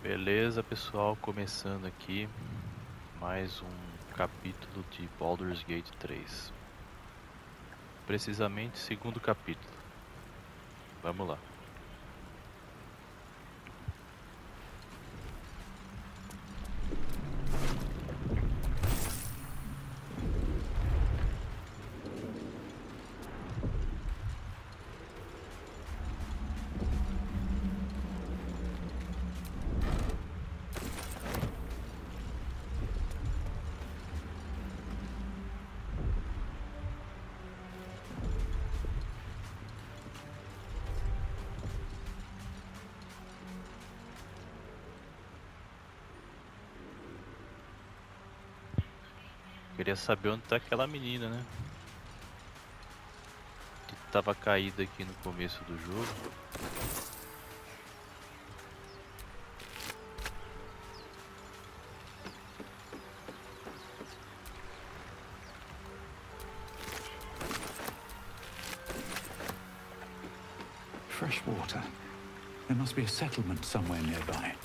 Beleza, pessoal, começando aqui mais um capítulo de Baldur's Gate 3. Precisamente segundo capítulo. Vamos lá. Queria saber onde tá aquela menina, né? Que tava caída aqui no começo do jogo. Fresh water. There must be a settlement somewhere nearby.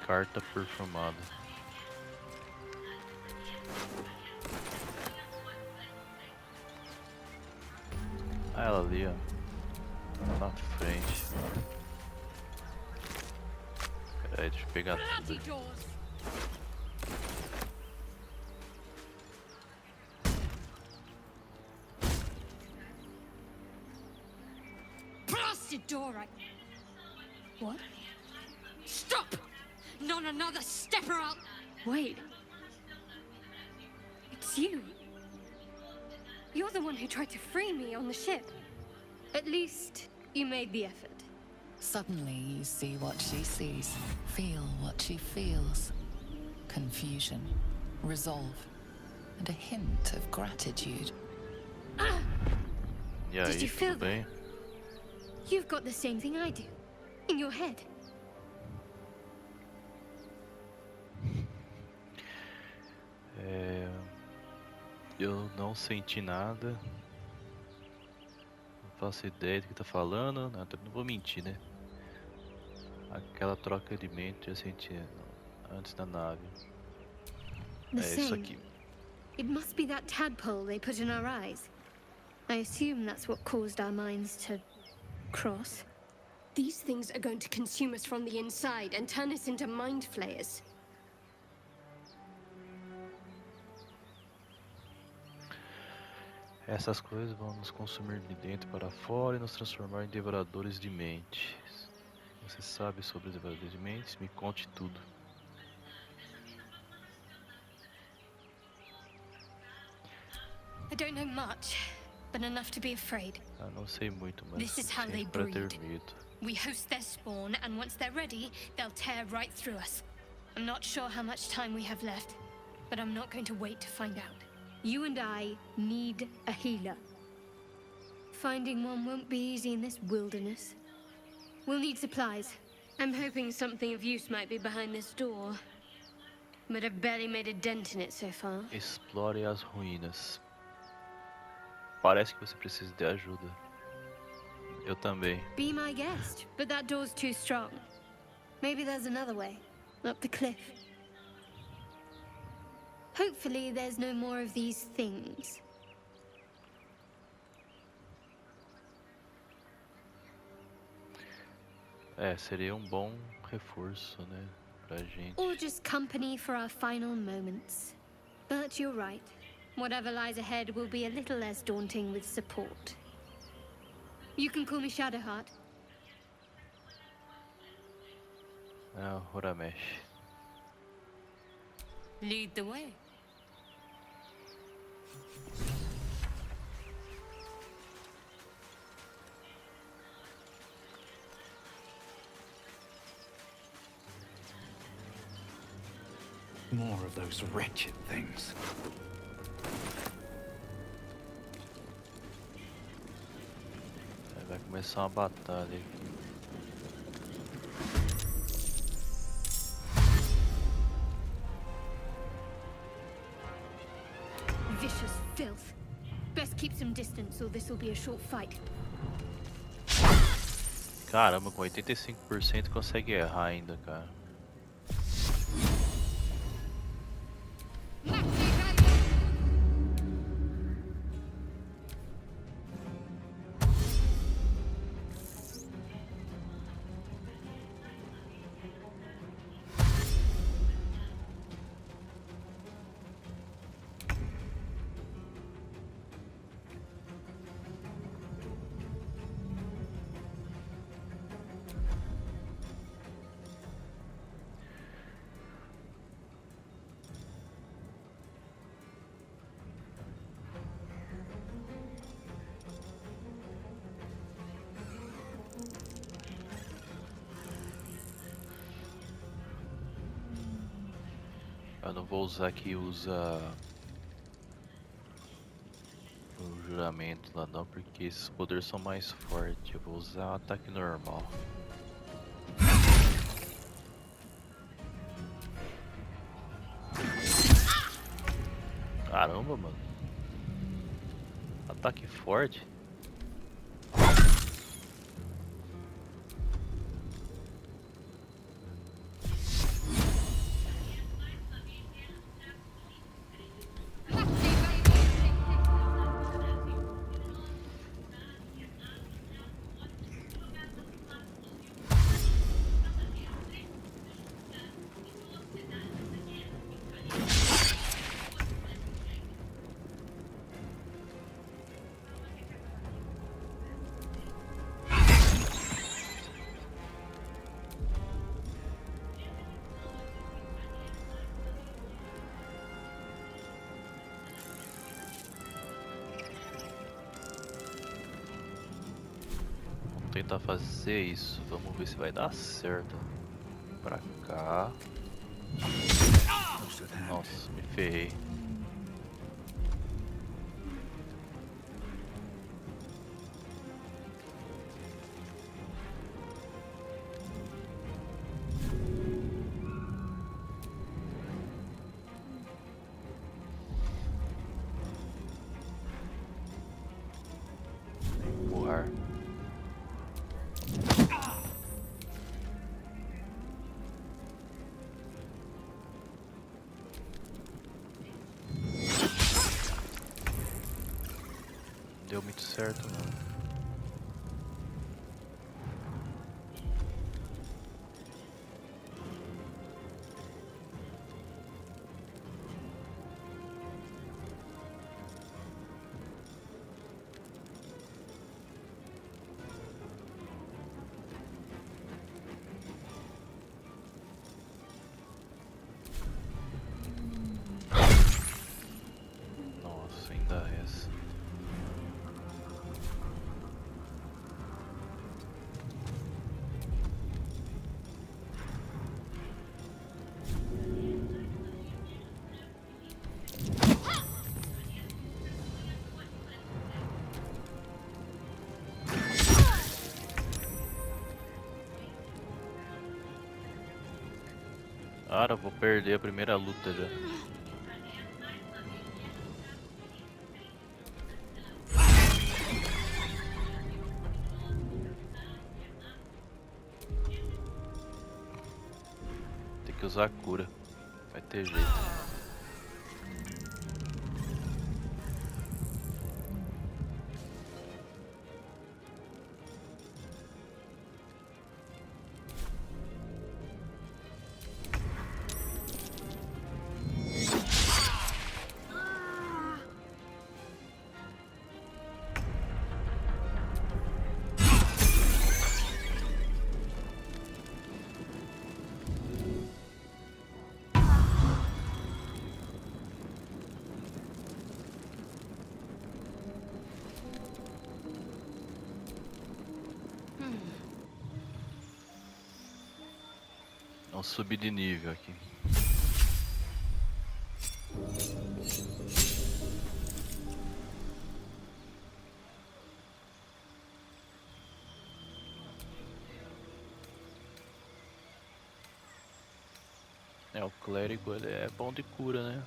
Carta perfumada. Ah, ela ali, ó. Lá na frente. Peraí, deixa eu pegar tudo aqui. Blasted door! What? Stop! Not another step or I'll... Wait. It's you. You're the one who tried to free me on the ship. At least, you made the effort. Suddenly you see what she sees, feel what she feels. Confusion, resolve, and a hint of gratitude. E aí, Did you feel tudo bem? You've got the same thing I do. In your head. Eu não senti nada. Não faço ideia do que tá falando. Não vou mentir, né? Aquela troca de mente eu senti antes da nave. The É isso same. aqui. It must be that tadpole they put in our eyes. I assume that's what caused our minds to cross. These things are going to consume us from the inside and turn us into mind flayers. Essas coisas vão nos consumir de dentro para fora e nos transformar em devoradores de mentes. Você sabe sobre os devoradores de mentes? Me conte tudo. I don't know much, but enough to be afraid. Eu não sei muito, mas This is how they para ter breed. medo. We host their spawn, and once they're ready, they'll tear right through us. I'm not sure how much time we have left, but I'm not going to wait to find out. You and I need a healer. Finding one won't be easy in this wilderness. We'll need supplies. I'm hoping something of use might be behind this door. But I've barely made a dent in it so far. Explore as ruínas. Parece que você precisa de ajuda. Eu também. Be my guest, but that door's too strong. Maybe there's another way. Up the cliff. Hopefully there's no more of these things. Seria bom reforço, né, pra gente. Or just company for our final moments. But you're right. Whatever lies ahead will be a little less daunting with support. You can call me Shadowheart. Horamesh. Lead the way. More of those wretched things. Vai começar uma batalha aqui. filth. Best keep some distance or this will be a short fight. Caramba, com 85% consegue errar ainda, cara. Eu não vou usar que usa o juramento lá não, porque esses poderes são mais fortes. Eu vou usar um ataque normal. Caramba, mano. Ataque forte. Tentar fazer isso, vamos ver se vai dar certo. Pra cá. Nossa, me ferrei. Empurrar. Deu muito certo, não. Nossa, ainda essa. Cara, eu vou perder a primeira luta já. Tem que usar a cura. Vai ter jeito. Vamos subir de nível aqui. É, o clérigo ele é bom de cura, né?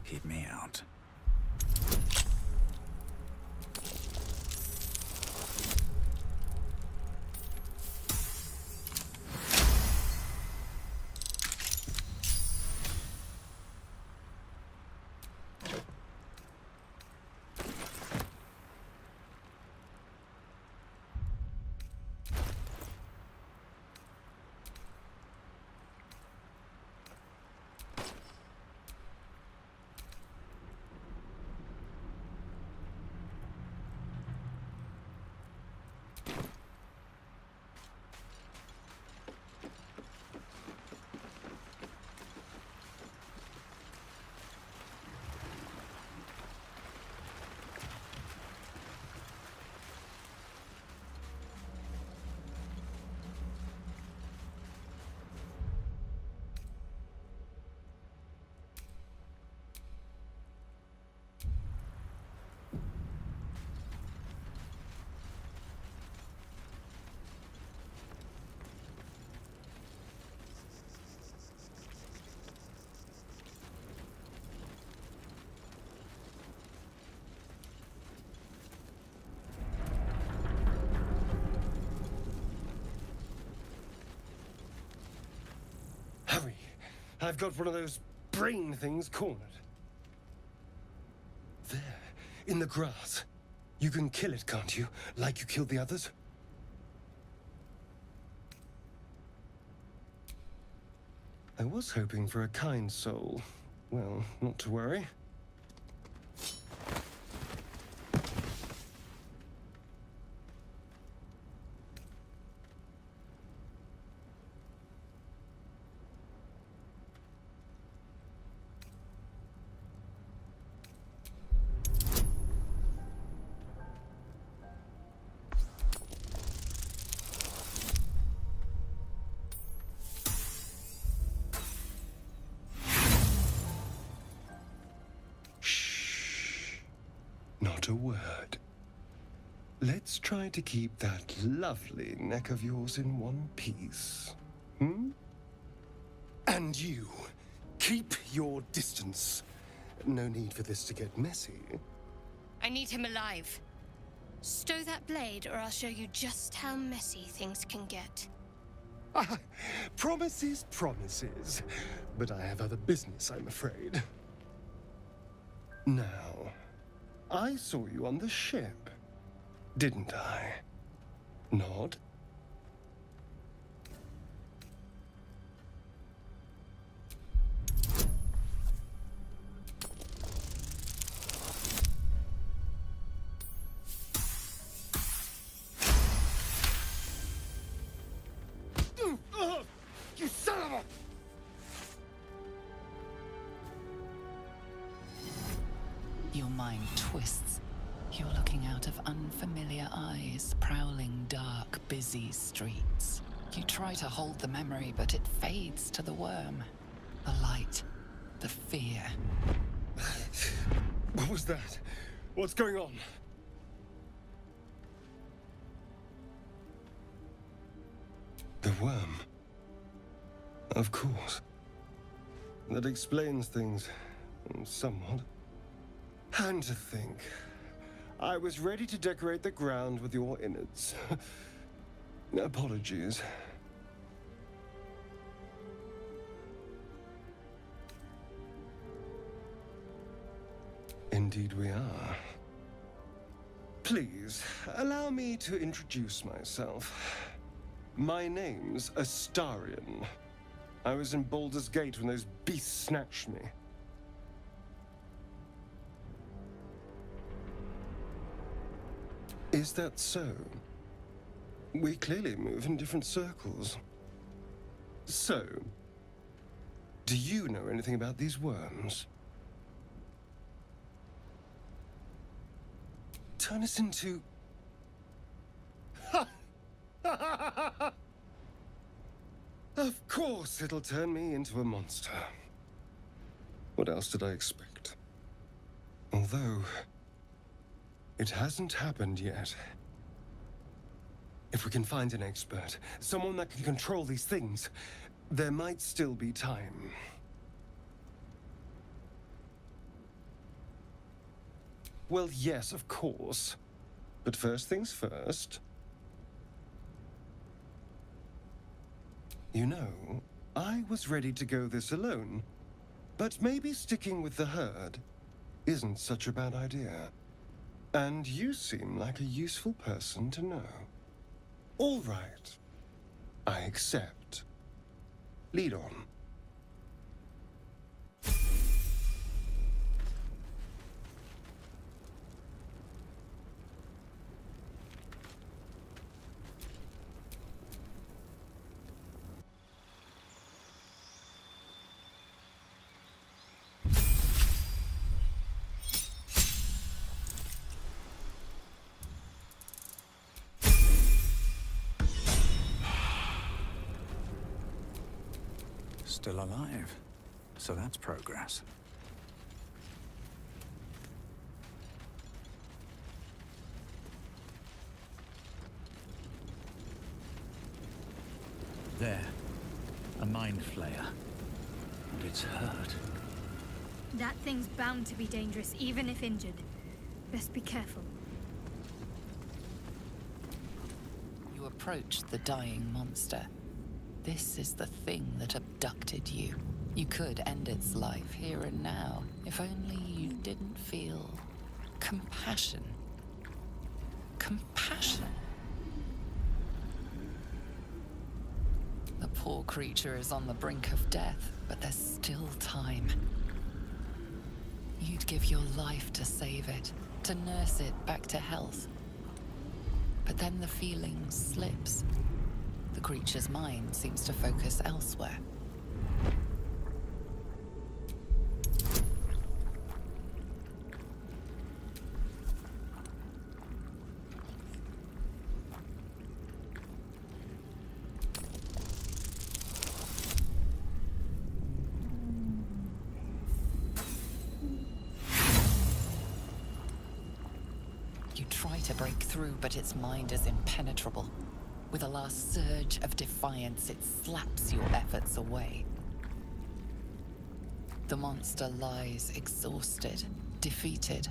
Keep me out. Hurry! I've got one of those brain things cornered. There, in the grass. You can kill it, can't you? Like you killed the others? I was hoping for a kind soul. Well, not to worry. Not a word. Let's try to keep that lovely neck of yours in one piece. Hmm? And you, keep your distance. No need for this to get messy. I need him alive. Stow that blade, or I'll show you just how messy things can get. Ah, promises, promises. But I have other business, I'm afraid. Now, I saw you on the ship, didn't I? Nod? You son of a... Your mind twists. You're looking out of unfamiliar eyes, prowling dark, busy streets. You try to hold the memory, but it fades to the worm. The light, the fear. What was that? What's going on? The worm. Of course. That explains things, somewhat. And to think, I was ready to decorate the ground with your innards. Apologies. Indeed we are. Please, allow me to introduce myself. My name's Astarion. I was in Baldur's Gate when those beasts snatched me. Is that so? We clearly move in different circles. So, do you know anything about these worms? Turn us into... Of course it'll turn me into a monster. What else did I expect? Although, it hasn't happened yet. If we can find an expert, someone that can control these things, there might still be time. Well, yes, of course. But first things first. You know, I was ready to go this alone. But maybe sticking with the herd isn't such a bad idea. And you seem like a useful person to know. All right. I accept. Lead on. Still alive. So that's progress. There. A mind flayer. And it's hurt. That thing's bound to be dangerous, even if injured. Best be careful. You approach the dying monster. This is the thing that abducted you. You could end its life here and now, if only you didn't feel compassion. Compassion. The poor creature is on the brink of death, but there's still time. You'd give your life to save it, to nurse it back to health. But then the feeling slips. The creature's mind seems to focus elsewhere. You try to break through, but its mind is impenetrable. With a last surge of defiance, it slaps your efforts away. The monster lies exhausted, defeated.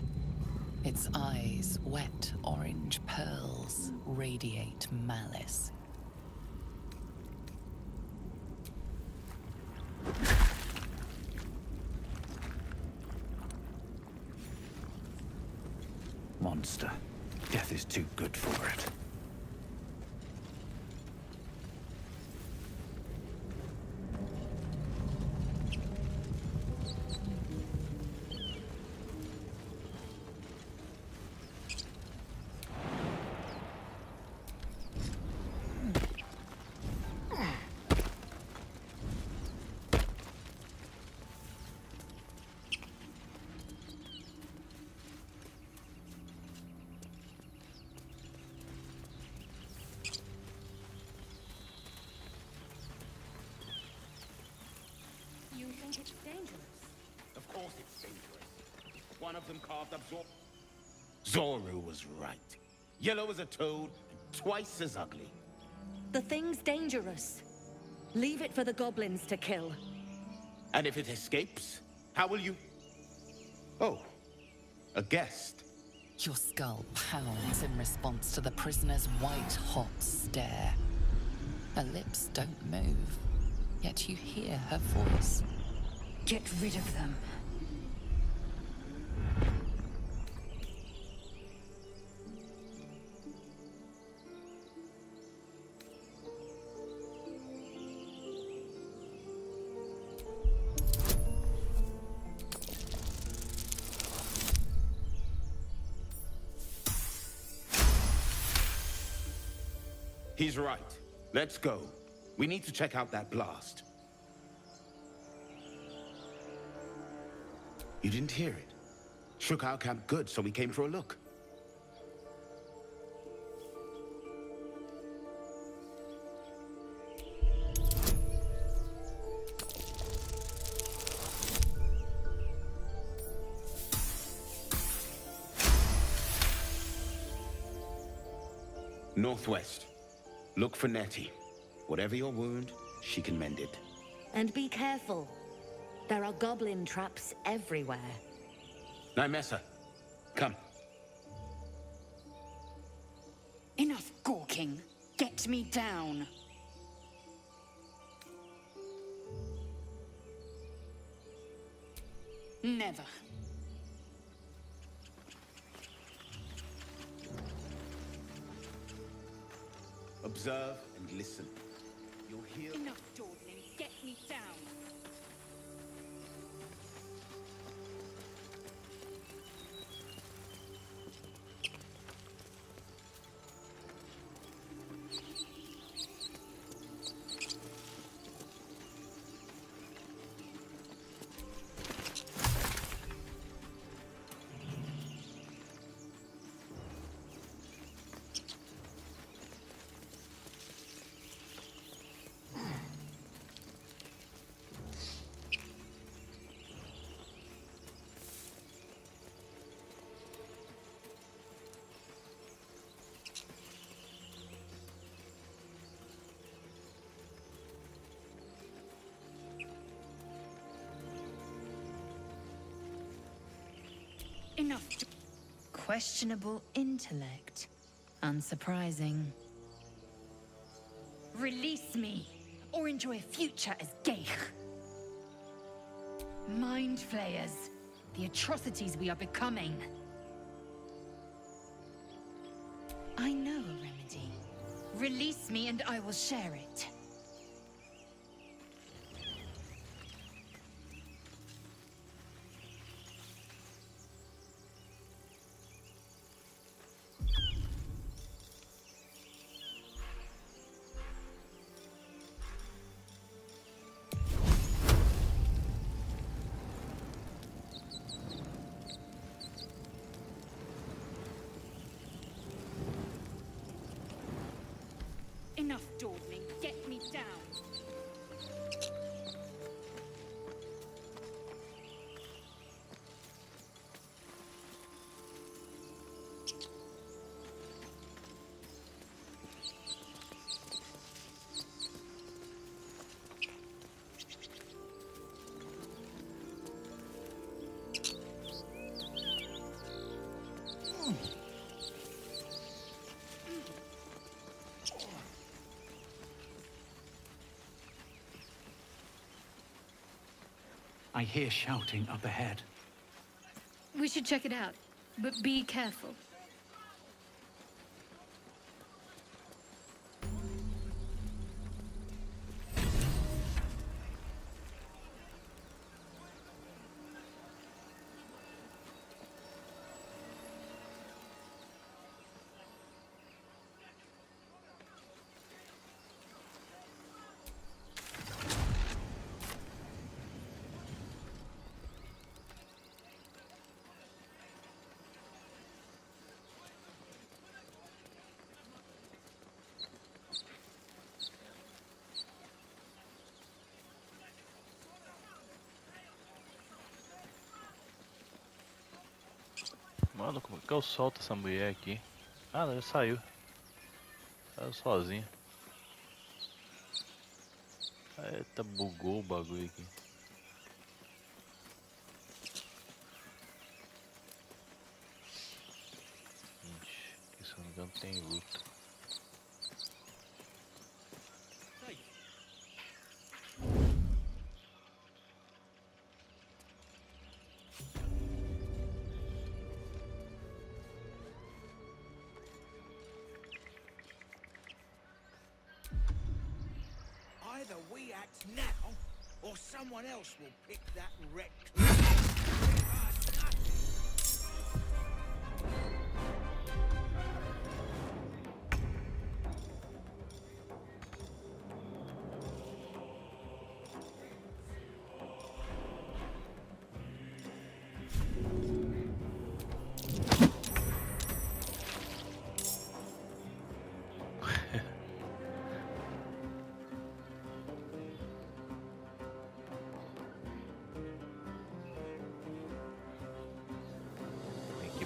Its eyes, wet orange pearls, radiate malice. Monster. Death is too good for it. You think it's dangerous? Of course it's dangerous. One of them carved up Zoru was right. Yellow as a toad, and twice as ugly. The thing's dangerous. Leave it for the goblins to kill. And if it escapes, how will you... Oh, a guest. Your skull pounds in response to the prisoner's white-hot stare. Her lips don't move, yet you hear her voice. Get rid of them. He's right. Let's go. We need to check out that blast. You didn't hear it? Shook our camp good, so we came for a look. Northwest. Look for Nettie. Whatever your wound, she can mend it. And be careful. There are goblin traps everywhere. Nymessa, come. Enough gawking. Get me down. Never. Observe and listen. You'll hear... Enough dawdling. Get me down. Enough. Questionable intellect. Unsurprising. Release me, or enjoy a future as Geich. Mind flayers. The atrocities we are becoming. I know a remedy. Release me and I will share it. Enough dawdling. Get me down. I hear shouting up ahead. We should check it out, but be careful. Mano, como que eu solto essa mulher aqui? Ah, não, já saiu. Saiu sozinha. Eita, bugou o bagulho aqui. Ixi, aqui, se eu não me engano tem luta. Either we act now, or someone else will pick that wreck.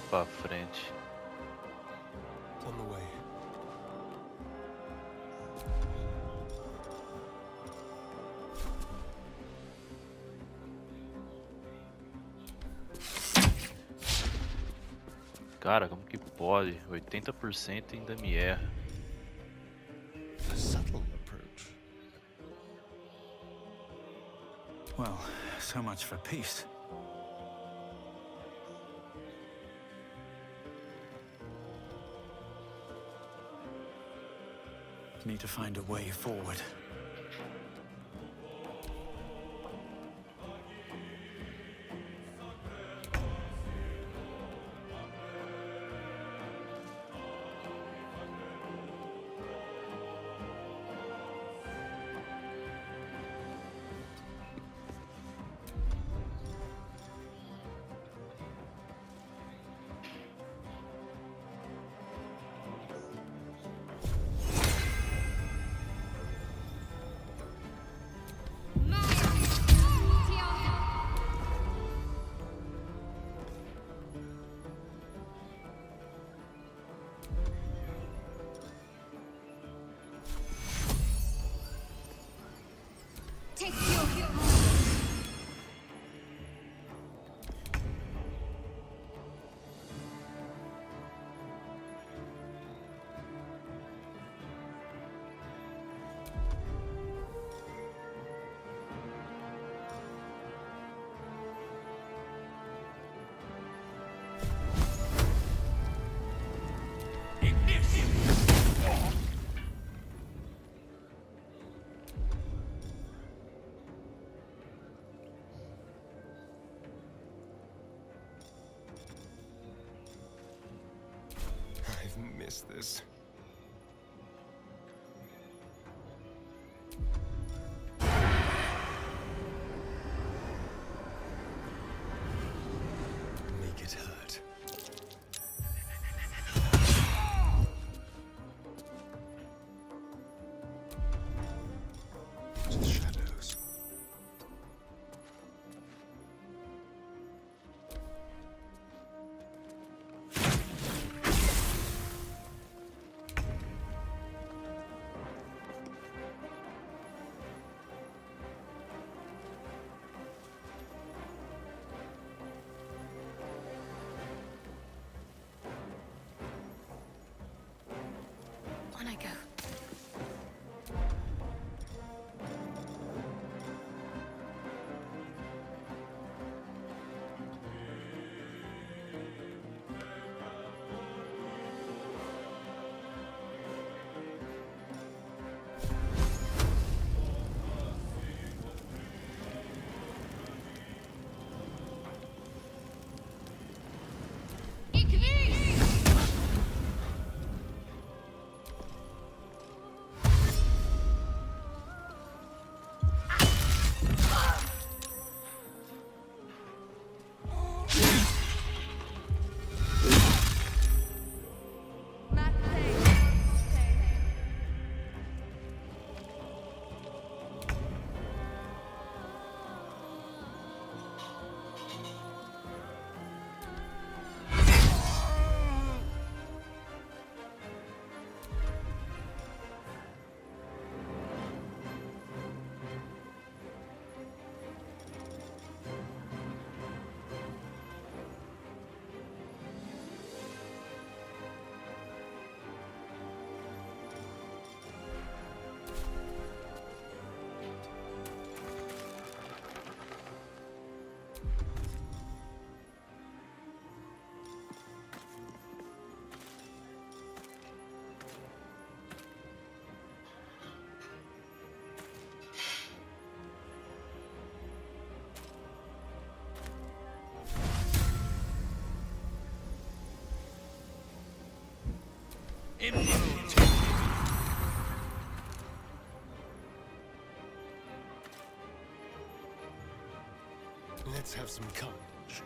Pra frente. On the way. Cara, como que pode? 80% ainda me erra. A subtle approach. Well, so much for peace. Need to find a way forward. Take your I've missed this. Make it hurt. Just shadows. on I go. Let's have some courage.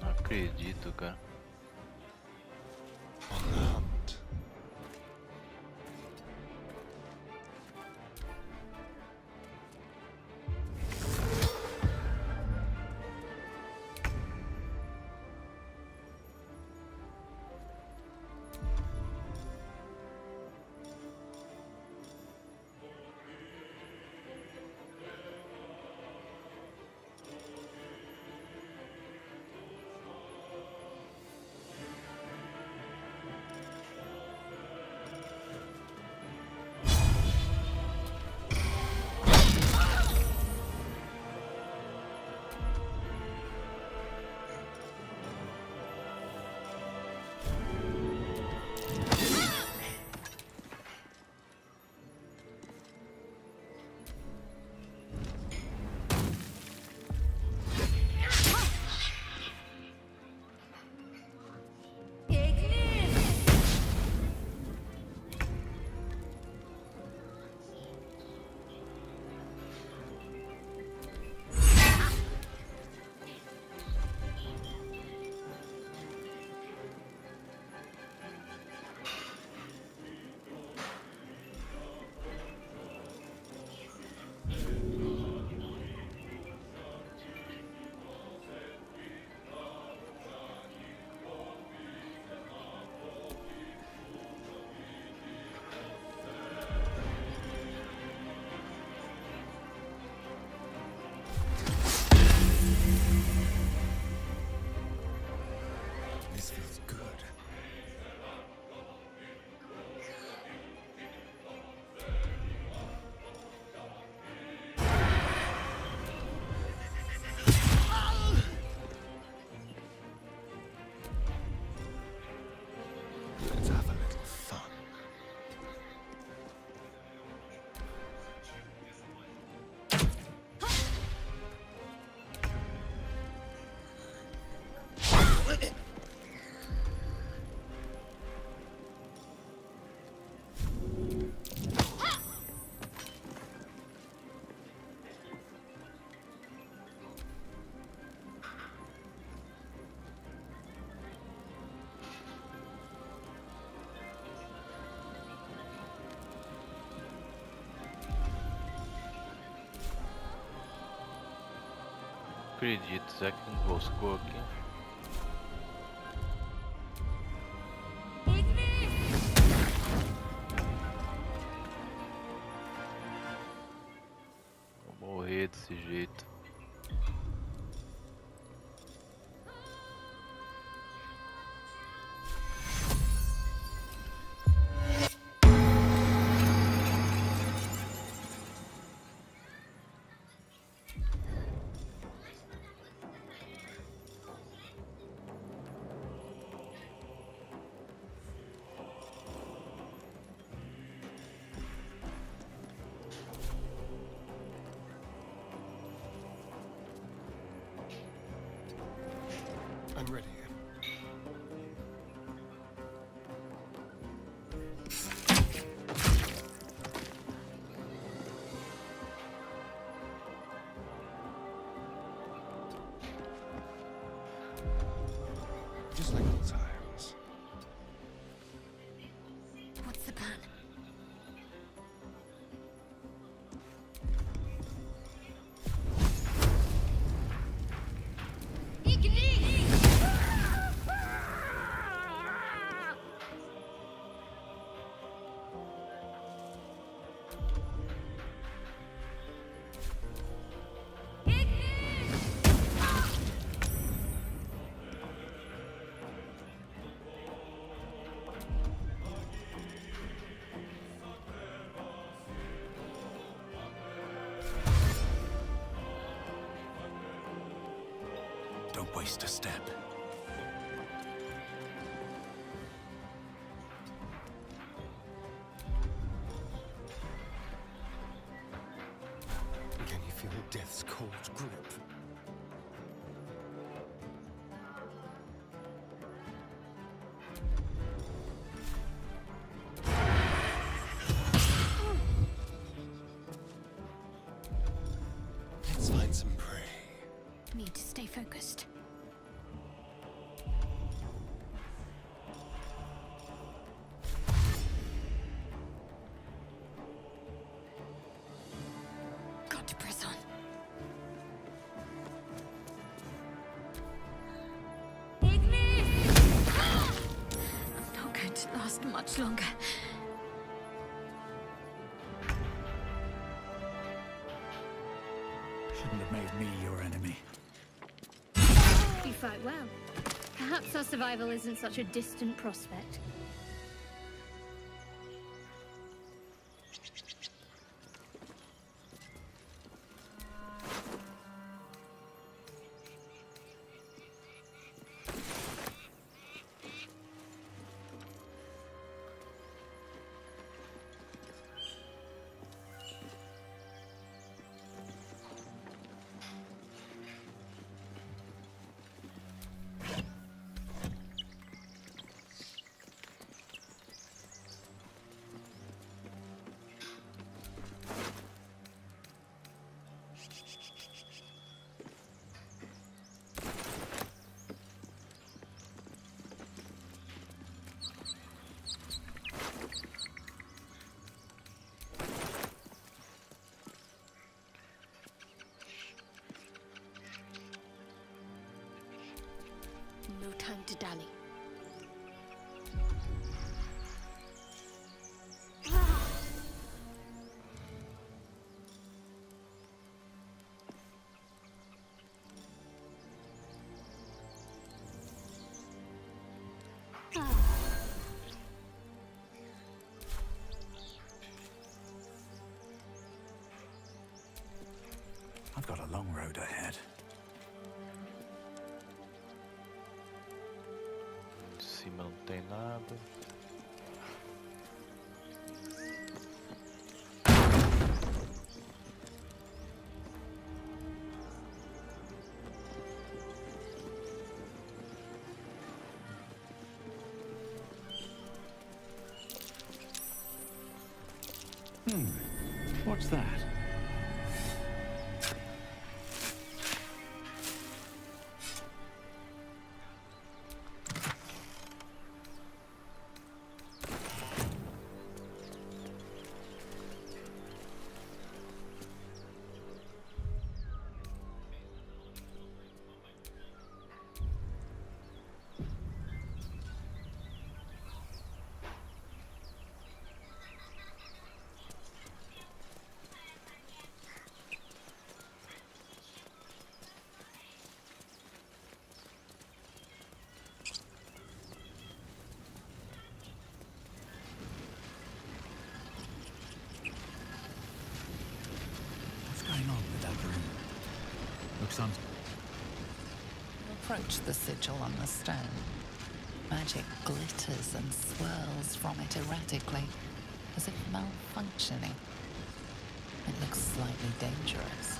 Não acredito, cara. On the hunt. acredito, será que enroscou aqui? Vou morrer desse jeito. I'm ready. Just like old times. What's the plan? Don't waste a step. Can you feel death's cold grip? Let's find some prey. Need to stay focused. Got to press on. I'm not going to last much longer. Shouldn't have made me your enemy. You fight well. Perhaps our survival isn't such a distant prospect. No time to dally. I've got a long road ahead. De cima não tem nada. What's that? approach the sigil on the stone. Magic glitters and swirls from it erratically, as if malfunctioning. It looks slightly dangerous.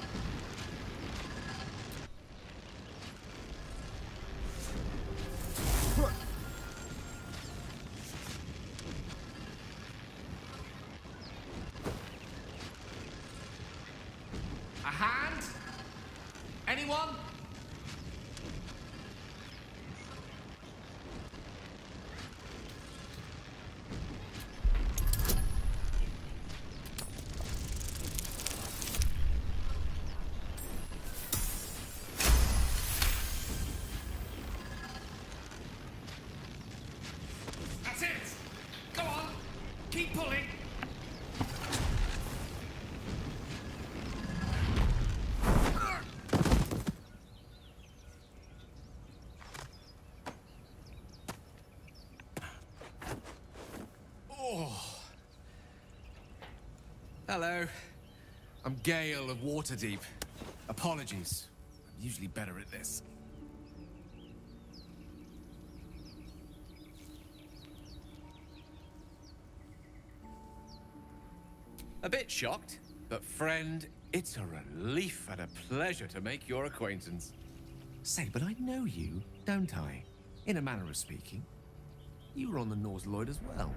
A hand? Anyone? That's it! Go on! Keep pulling! Hello. I'm Gale of Waterdeep. Apologies. I'm usually better at this. A bit shocked, but friend, it's a relief and a pleasure to make your acquaintance. Say, but I know you, don't I? In a manner of speaking. You were on the Norse Lloyd as well.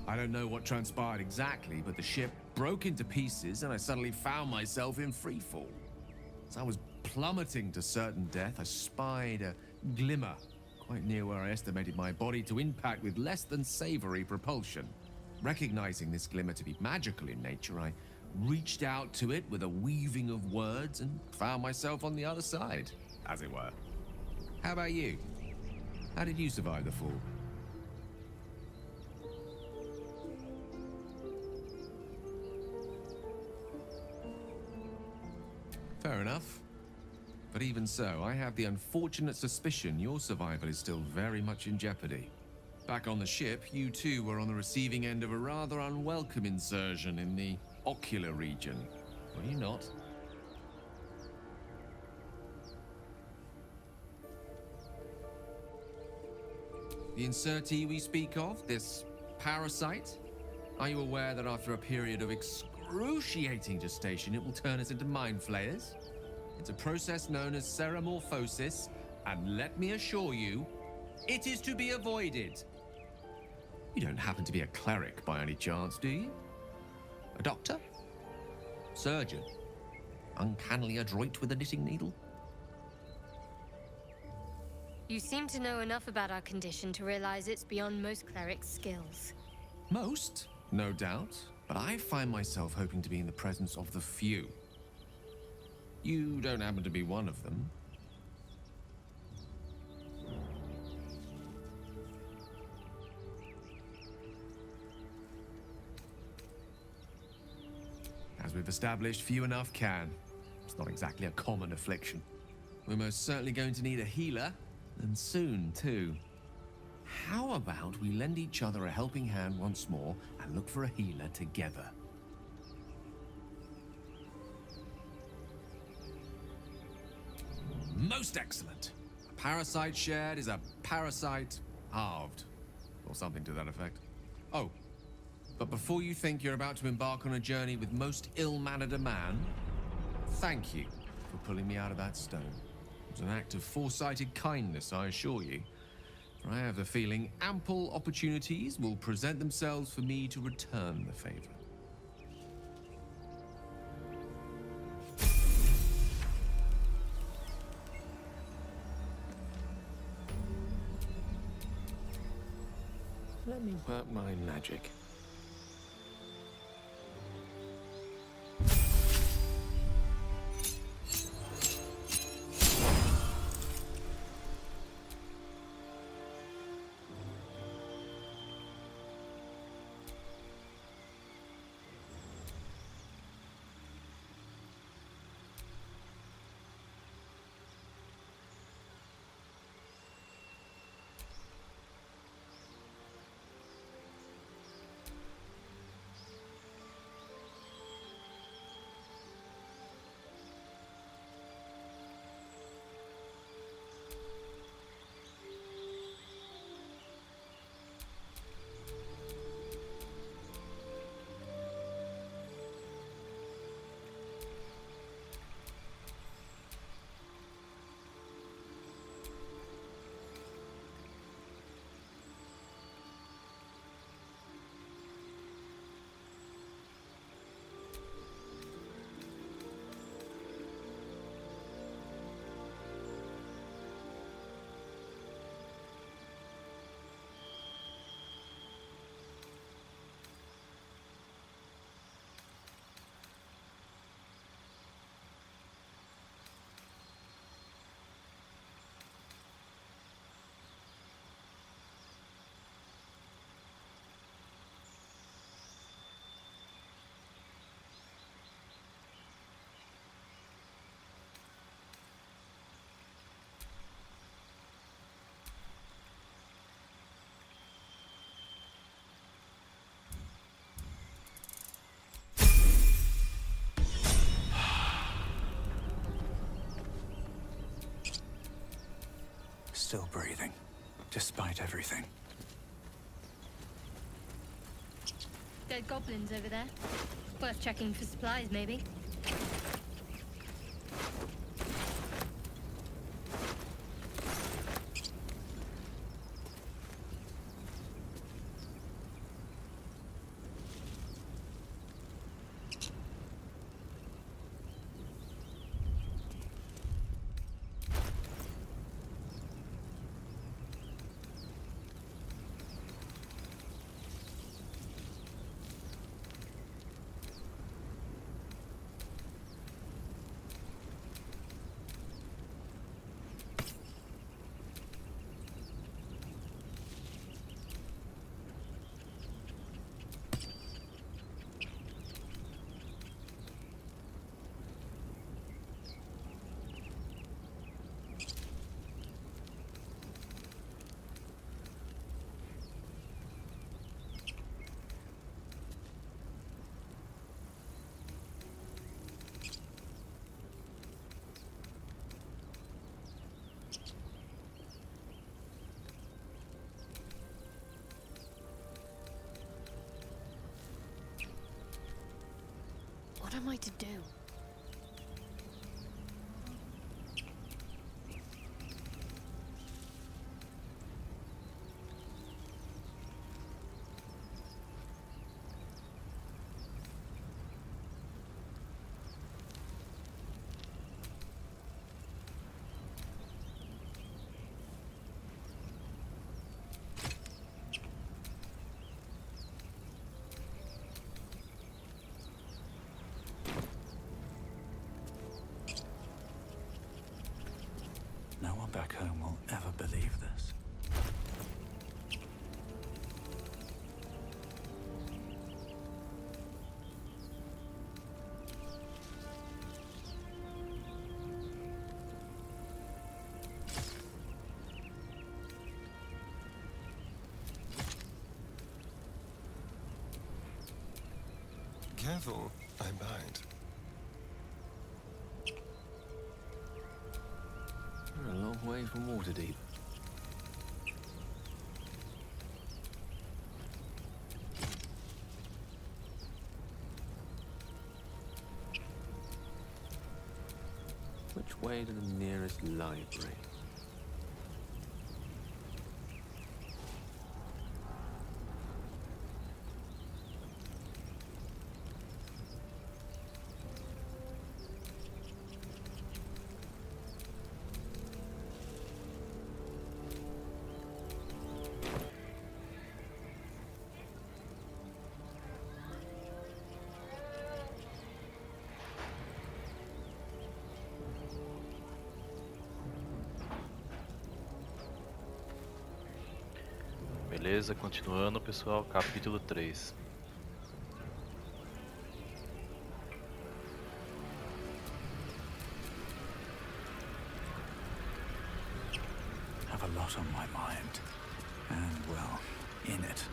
I don't know what transpired exactly, but the ship broke into pieces and I suddenly found myself in freefall. As I was plummeting to certain death, I spied a glimmer quite near where I estimated my body to impact with less than savory propulsion. Recognizing this glimmer to be magical in nature, I reached out to it with a weaving of words and found myself on the other side, as it were. How about you? How did you survive the fall? Fair enough. But even so, I have the unfortunate suspicion your survival is still very much in jeopardy. Back on the ship, you too were on the receiving end of a rather unwelcome insertion in the ocular region, were you not? The insertee we speak of, this parasite, are you aware that after a period of excruciating gestation, it will turn us into mind flayers? It's a process known as ceremorphosis, and let me assure you, it is to be avoided. You don't happen to be a cleric by any chance, do you? A doctor? Surgeon? Uncannily adroit with a knitting needle? You seem to know enough about our condition to realize it's beyond most clerics' skills. Most, no doubt, but I find myself hoping to be in the presence of the few. You don't happen to be one of them. As we've established, few enough can. It's not exactly a common affliction. We're most certainly going to need a healer, and soon, too. How about we lend each other a helping hand once more and look for a healer together? Most excellent. A parasite shared is a parasite halved, or something to that effect. Oh, but before you think you're about to embark on a journey with most ill-mannered a man, thank you for pulling me out of that stone. It was an act of foresighted kindness, I assure you. For I have the feeling ample opportunities will present themselves for me to return the favor. Let me work my magic. still breathing, despite everything. Dead goblins over there. Worth checking for supplies, maybe. What am I to do? No one back home will ever believe this. Careful, I bite. We're a long way from Waterdeep. Which way to the nearest library? Beleza, continuando, pessoal, capítulo 3. Have a lot on my mind. And, well, in it.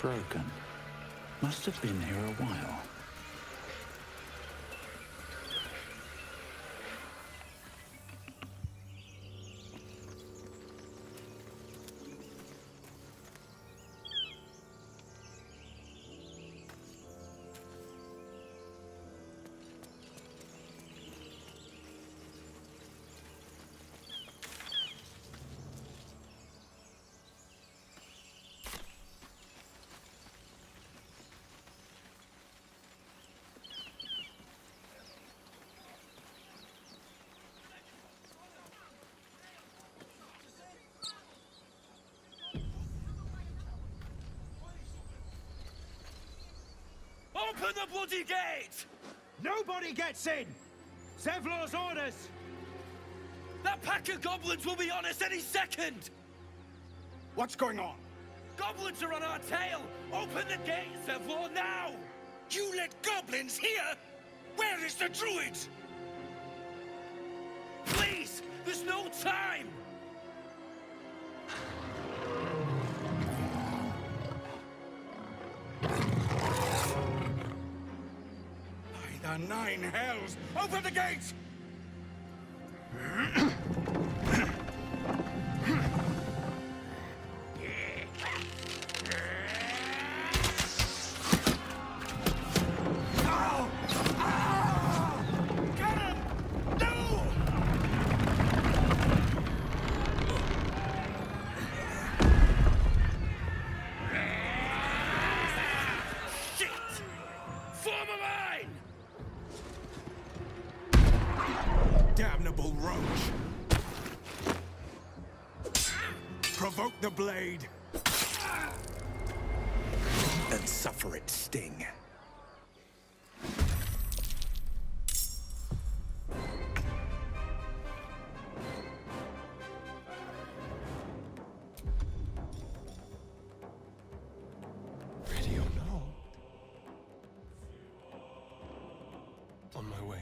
Broken. Must have been here a while. Open the bloody gate! Nobody gets in! Zevlor's orders! That pack of goblins will be on us any second! What's going on? Goblins are on our tail! Open the gate, Zevlor, now! You let goblins here? Where is the druid? Please! There's no time! By the 9 hells! Open the gate! Damnable roach! Provoke the blade! And suffer its sting. Ready or not? On my way.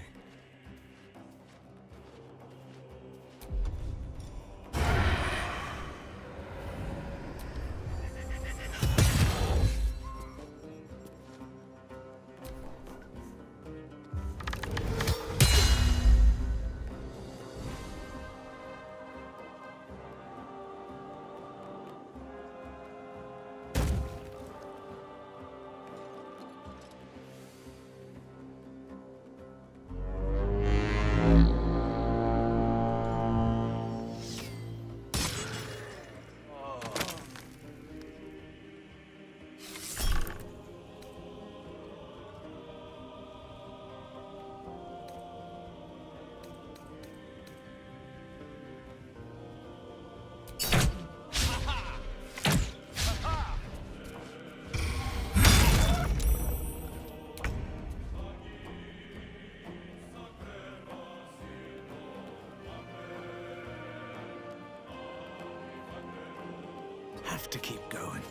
Have to keep going.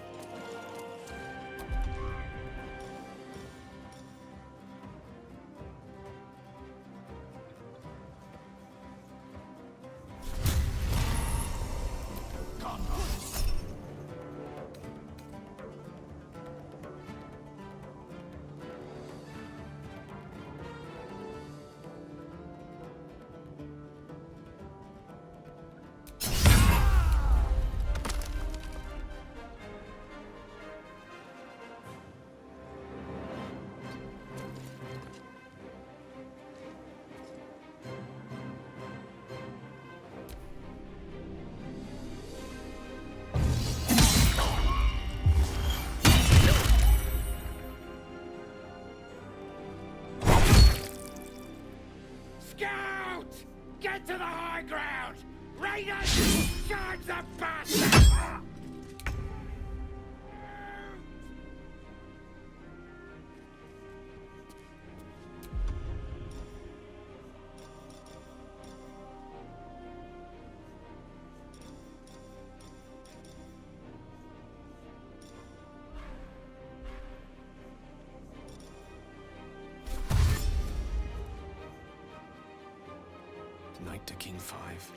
Scout! Get to the high ground! Raiders! Charge the bastard! Knight to King 5.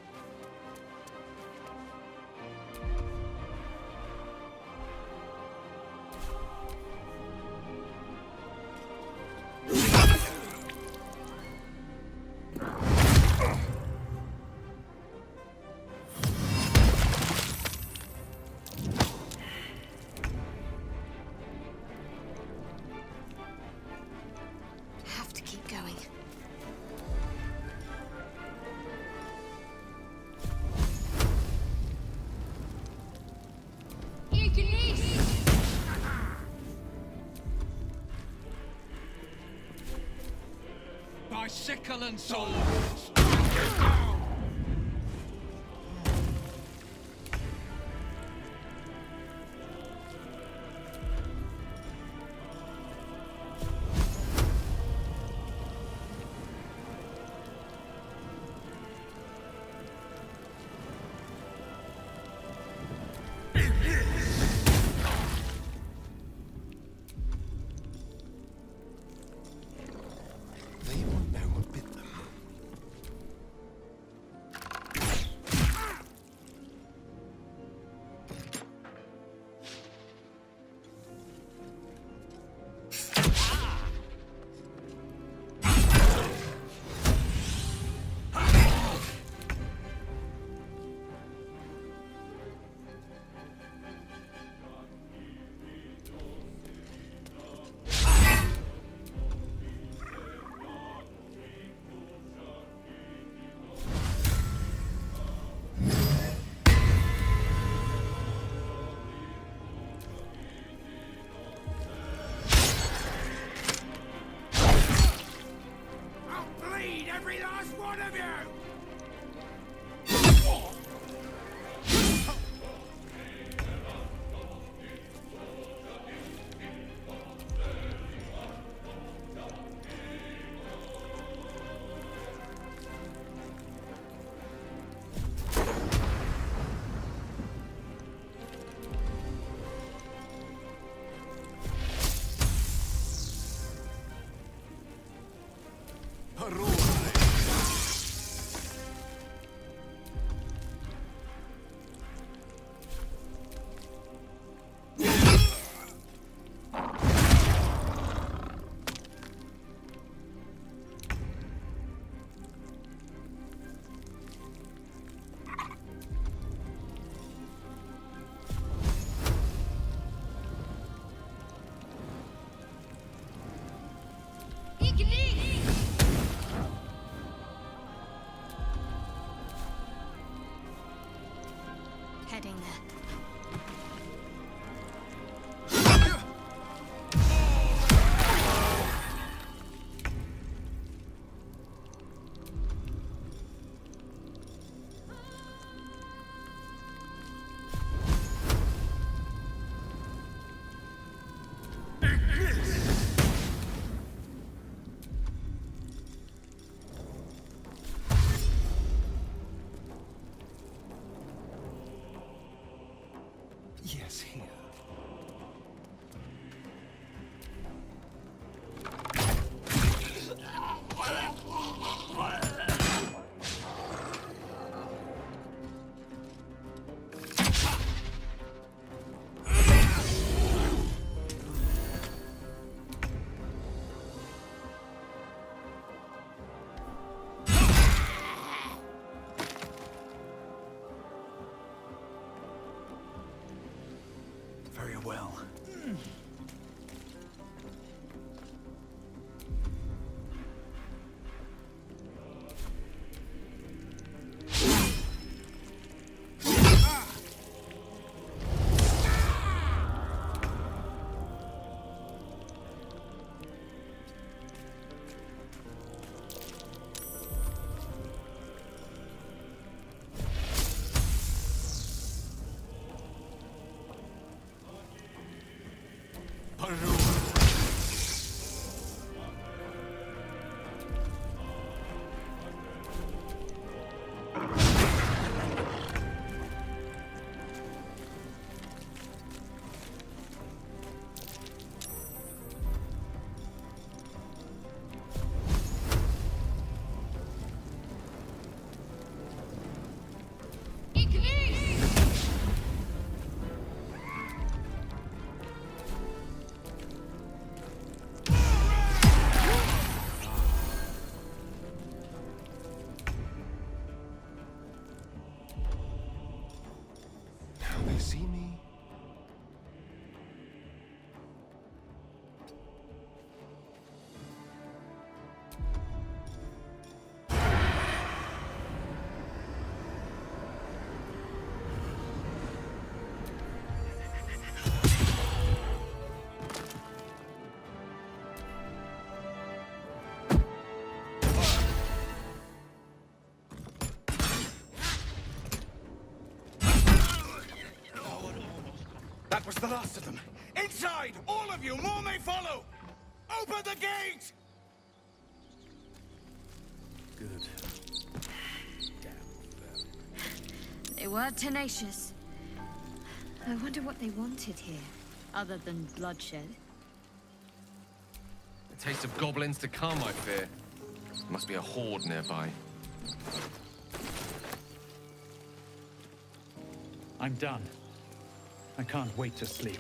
Have to keep going. By sickle and sword! Yes, here. Very well. Now they see me. That was the last of them. Inside! All of you! More may follow! Open the gate! Good. They were tenacious. I wonder what they wanted here, other than bloodshed. A taste of goblins to come, I fear. Must be a horde nearby. I'm done. I can't wait to sleep.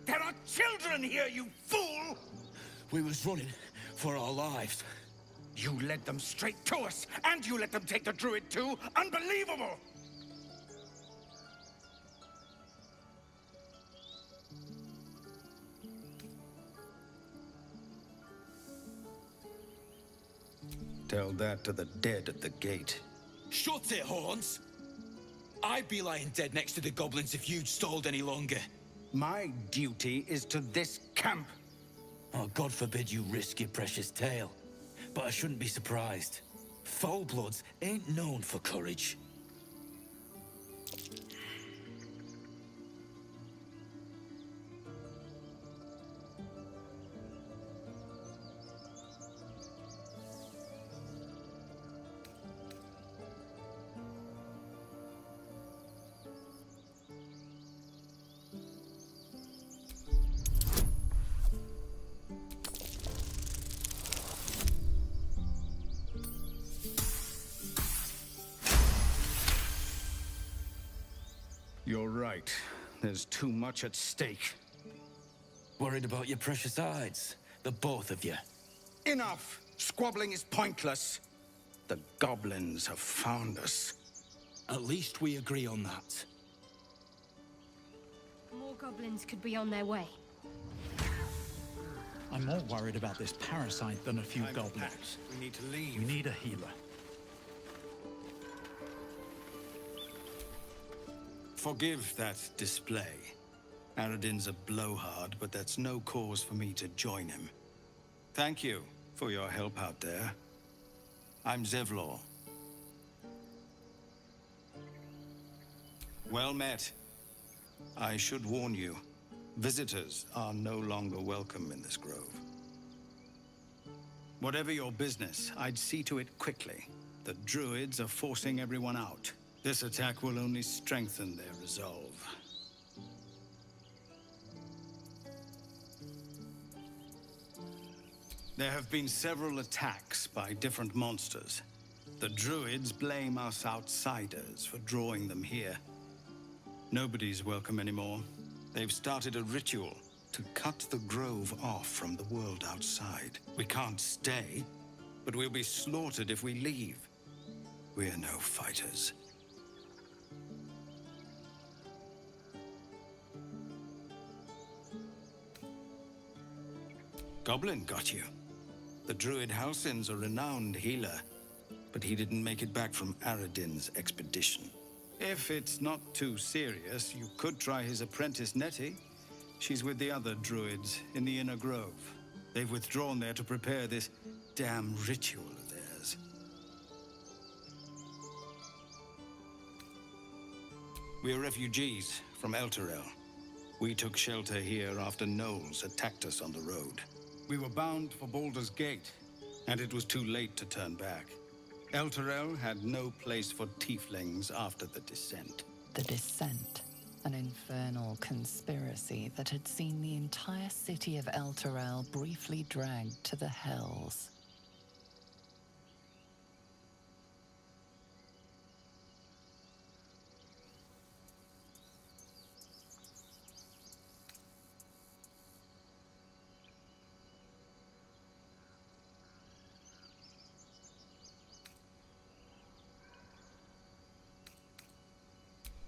There are children here, you fool! We was running for our lives. You led them straight to us, and you let them take the druid too? Unbelievable! Tell that to the dead at the gate. Shut it, Horns! I'd be lying dead next to the goblins if you'd stalled any longer. My duty is to this camp. Oh, God forbid you risk your precious tail. But I shouldn't be surprised. Foulbloods ain't known for courage. right. There's too much at stake. Worried about your precious hides? The both of you. Enough! Squabbling is pointless. The goblins have found us. At least we agree on that. More goblins could be on their way. I'm more worried about this parasite than a few Time to pack. goblins. We need to leave. We need a healer. Forgive that display. Aradin's a blowhard, but that's no cause for me to join him. Thank you for your help out there. I'm Zevlor. Well met. I should warn you, visitors are no longer welcome in this grove. Whatever your business, I'd see to it quickly. The druids are forcing everyone out. This attack will only strengthen their resolve. There have been several attacks by different monsters. The druids blame us outsiders for drawing them here. Nobody's welcome anymore. They've started a ritual to cut the grove off from the world outside. We can't stay, but we'll be slaughtered if we leave. We're no fighters. Goblin got you. The druid Halsin's a renowned healer, but he didn't make it back from Aradin's expedition. If it's not too serious, you could try his apprentice Nettie. She's with the other druids in the inner grove. They've withdrawn there to prepare this damn ritual of theirs. We're refugees from Elturel. We took shelter here after gnolls attacked us on the road. We were bound for Baldur's Gate, and it was too late to turn back. Elturel had no place for tieflings after the descent. The Descent, an infernal conspiracy that had seen the entire city of Elturel briefly dragged to the Hells.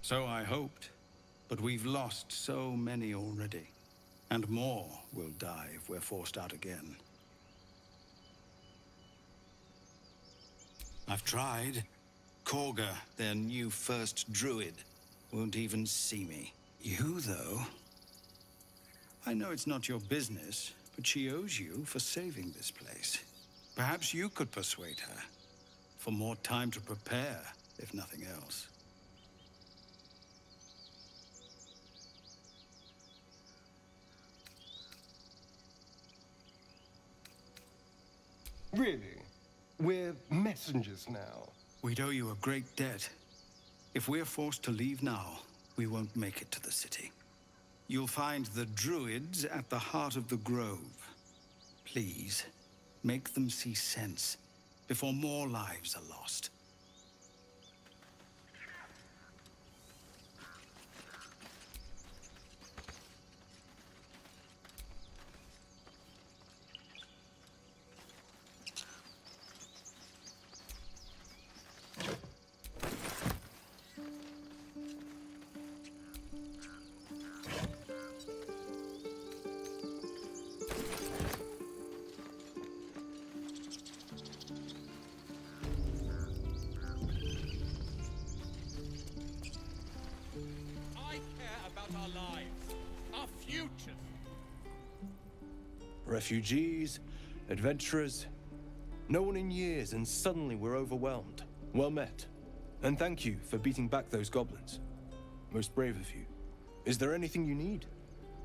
So I hoped, but we've lost so many already. And more will die if we're forced out again. I've tried. Korga, their new first druid, won't even see me. You, though? I know it's not your business, but she owes you for saving this place. Perhaps you could persuade her. For more time to prepare, if nothing else. Really? We're messengers now. We'd owe you a great debt. If we're forced to leave now, we won't make it to the city. You'll find the druids at the heart of the grove. Please, make them see sense before more lives are lost. Our lives, our future. Refugees, adventurers, no one in years, and suddenly we're overwhelmed. Well met. And thank you for beating back those goblins. Most brave of you. Is there anything you need?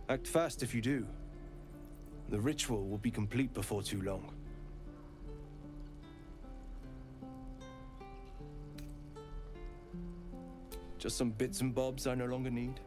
Act fast if you do. The ritual will be complete before too long. Just some bits and bobs I no longer need.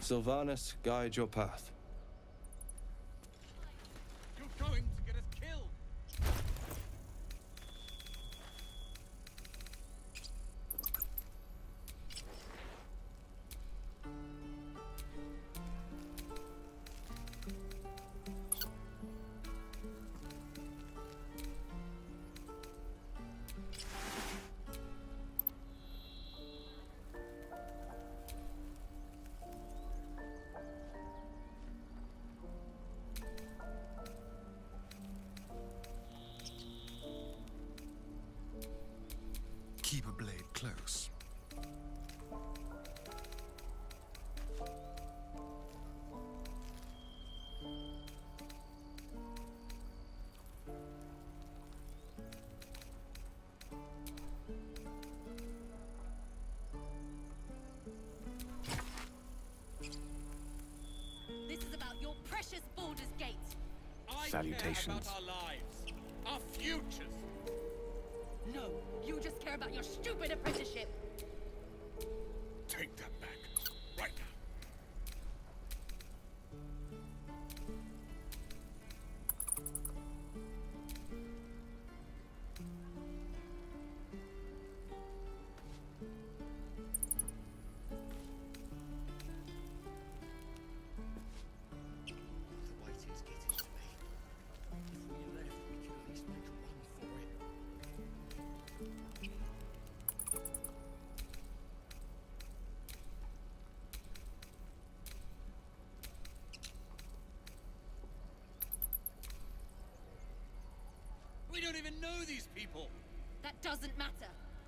Sylvanus, guide your path. You're going to get us killed! Keep a blade close. This is about your precious Baldur's Gate. Salutations. Our lives, our futures. No, you just care about your stupid apprenticeship. Take that back, right now. We don't even know these people. That doesn't matter.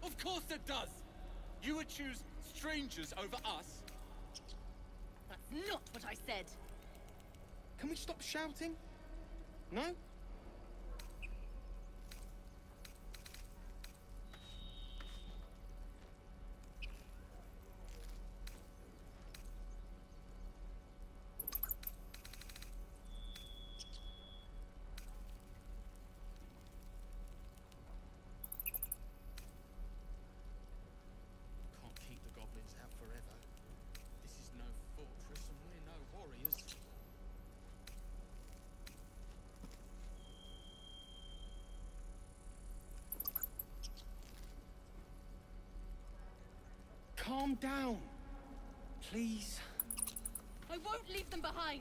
Of course it does. You would choose strangers over us. That's not what I said. Can we stop shouting? No? Calm down, please. I won't leave them behind.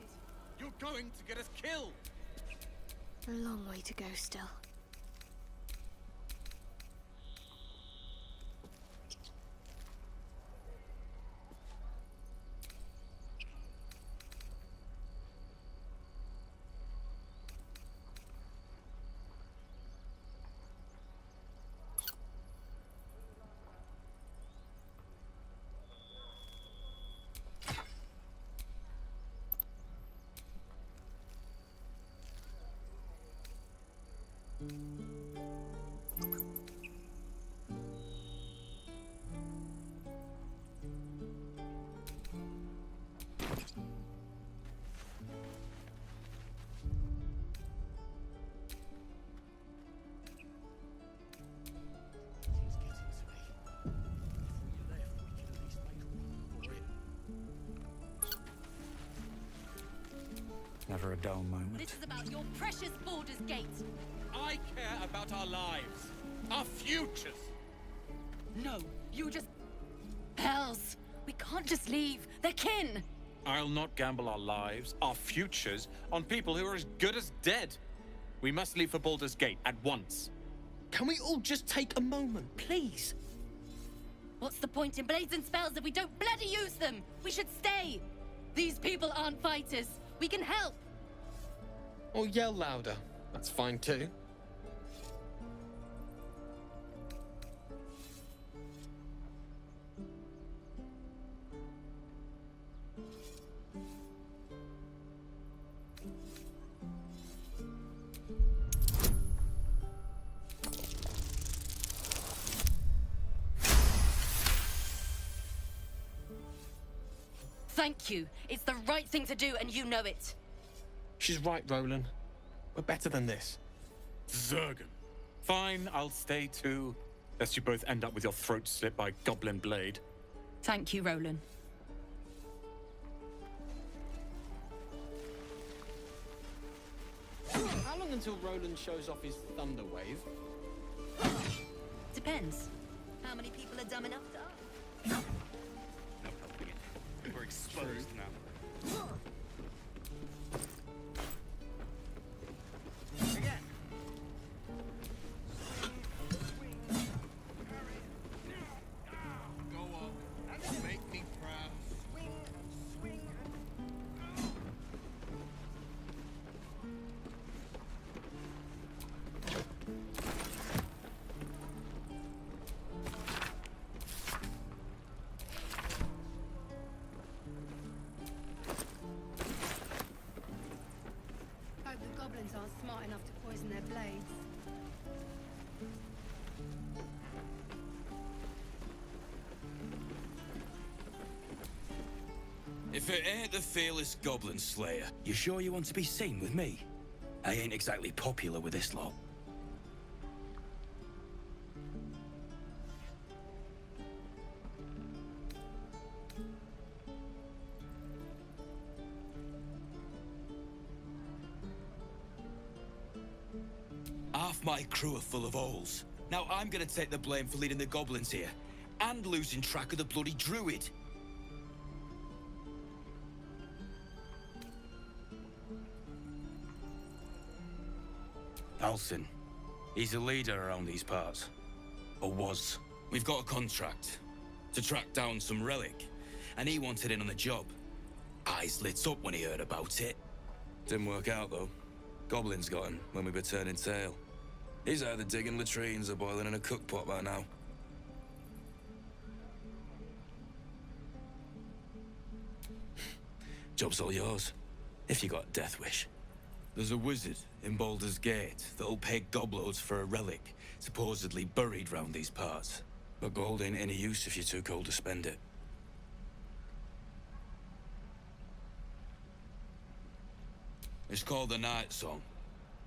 You're going to get us killed. A long way to go still. Never a dull moment. This is about your precious Baldur's Gate. I care about our lives, our futures. No, you just... Hells! We can't just leave. They're kin! I'll not gamble our lives, our futures, on people who are as good as dead. We must leave for Baldur's Gate at once. Can we all just take a moment, please? What's the point in blades and spells if we don't bloody use them? We should stay! These people aren't fighters. We can help! Or yell louder. That's fine too. Thank you. It's the right thing to do, and you know it. She's right, Roland. We're better than this. Zergan. Fine, I'll stay too. Lest you both end up with your throats slit by a goblin blade. Thank you, Roland. long until Roland shows off his thunder wave? Depends. How many people are dumb enough to ask? We're exposed now. Again. Go on. Make me proud. Hope the goblins aren't smart enough to poison their blades. If it ain't the fearless Goblin Slayer, you sure you want to be seen with me? I ain't exactly popular with this lot. Half my crew are full of holes. Now I'm gonna take the blame for leading the goblins here, and losing track of the bloody druid. Alson. He's a leader around these parts. Or was. We've got a contract to track down some relic, and he wanted in on the job. Eyes lit up when he heard about it. Didn't work out, though. Goblins got him when we were turning tail. He's either digging latrines or boiling in a cookpot by now. Job's all yours, if you got a death wish. There's a wizard in Baldur's Gate that'll pay gobloads for a relic, supposedly buried round these parts. But gold ain't any use if you're too cold to spend it. It's called the Night Song.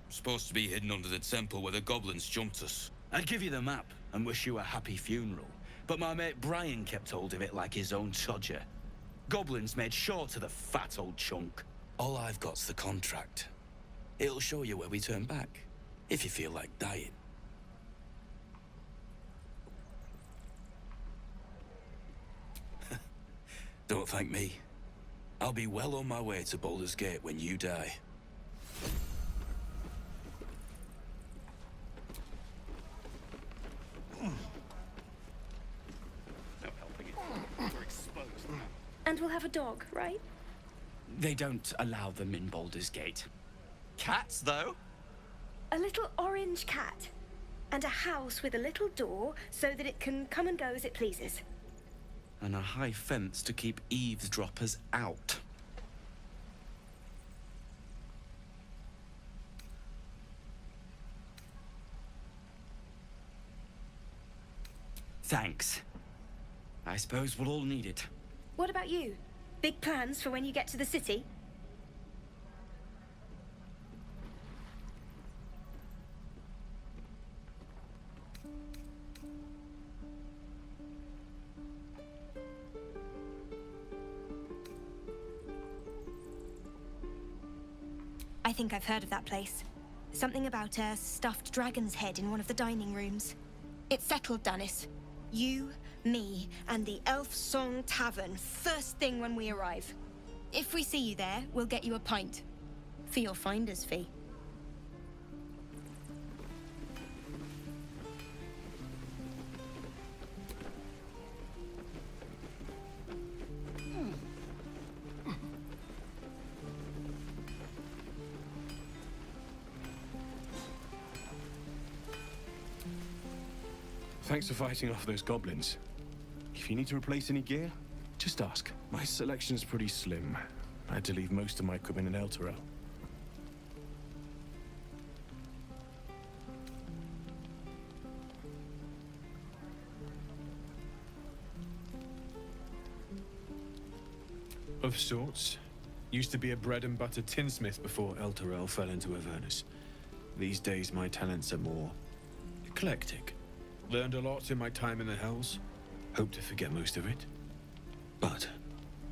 Supposed to be hidden under the temple where the goblins jumped us. I'd give you the map and wish you a happy funeral, but my mate Brian kept hold of it like his own Todger. Goblins made short of the fat old chunk. All I've got's the contract. It'll show you where we turn back, if you feel like dying. Don't thank me. I'll be well on my way to Baldur's Gate when you die. And we'll have a dog, right? They don't allow them in Baldur's Gate. Cats, though? A little orange cat. And a house with a little door so that it can come and go as it pleases. And a high fence to keep eavesdroppers out. Thanks. I suppose we'll all need it. What about you? Big plans for when you get to the city? I think I've heard of that place. Something about a stuffed dragon's head in one of the dining rooms. It's settled, Dennis. You, me, and the Elf Song Tavern, first thing when we arrive. If we see you there, we'll get you a pint. For your finder's fee. Thanks for fighting off those goblins. If you need to replace any gear, just ask. My selection's pretty slim. I had to leave most of my equipment in Elturel. Of sorts. Used to be a bread and butter tinsmith before Elturel fell into Avernus. These days my talents are more eclectic. Learned a lot in my time in the Hells. Hope to forget most of it. But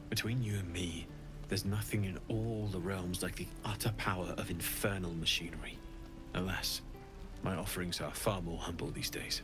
between you and me, there's nothing in all the realms like the utter power of infernal machinery. Alas, my offerings are far more humble these days.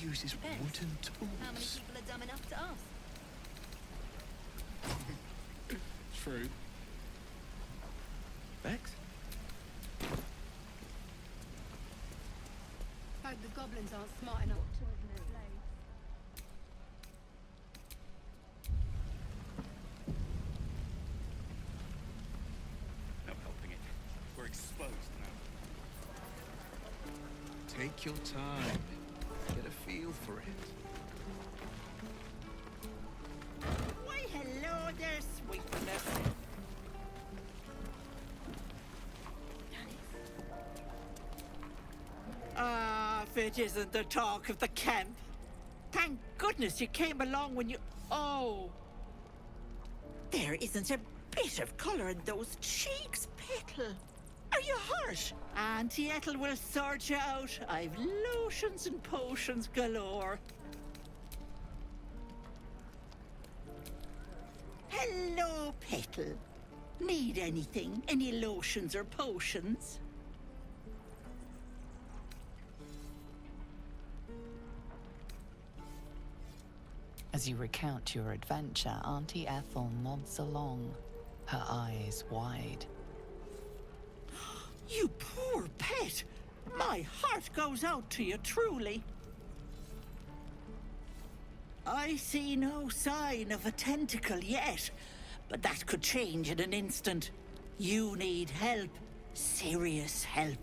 Uses wooden tools. How many people are dumb enough to ask? True. Bex? Hope the goblins aren't smart enough to open their blades. No helping it. We're exposed now. Take your time. Get a feel for it. Why, hello there, sweetness. Ah, if it isn't the talk of the camp. Thank goodness you came along when you... Oh. There isn't a bit of colour in those cheeks, Petal. Are you hurt? Auntie Ethel will sort you out. I've lotions and potions galore. Hello, Petal. Need anything? Any lotions or potions? As you recount your adventure, Auntie Ethel nods along, her eyes wide. You poor pet. My heart goes out to you, truly. I see no sign of a tentacle yet, but that could change in an instant. You need help. Serious help.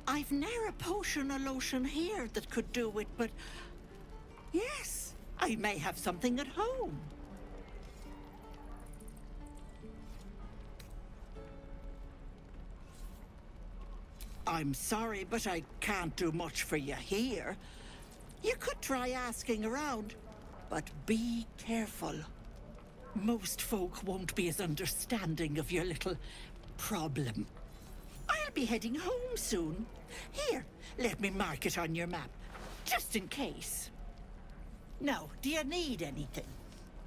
I've ne'er a potion or lotion here that could do it, but... yes, I may have something at home. I'm sorry, but I can't do much for you here. You could try asking around, but be careful. Most folk won't be as understanding of your little problem. I'll be heading home soon. Here, let me mark it on your map, just in case. Now, do you need anything?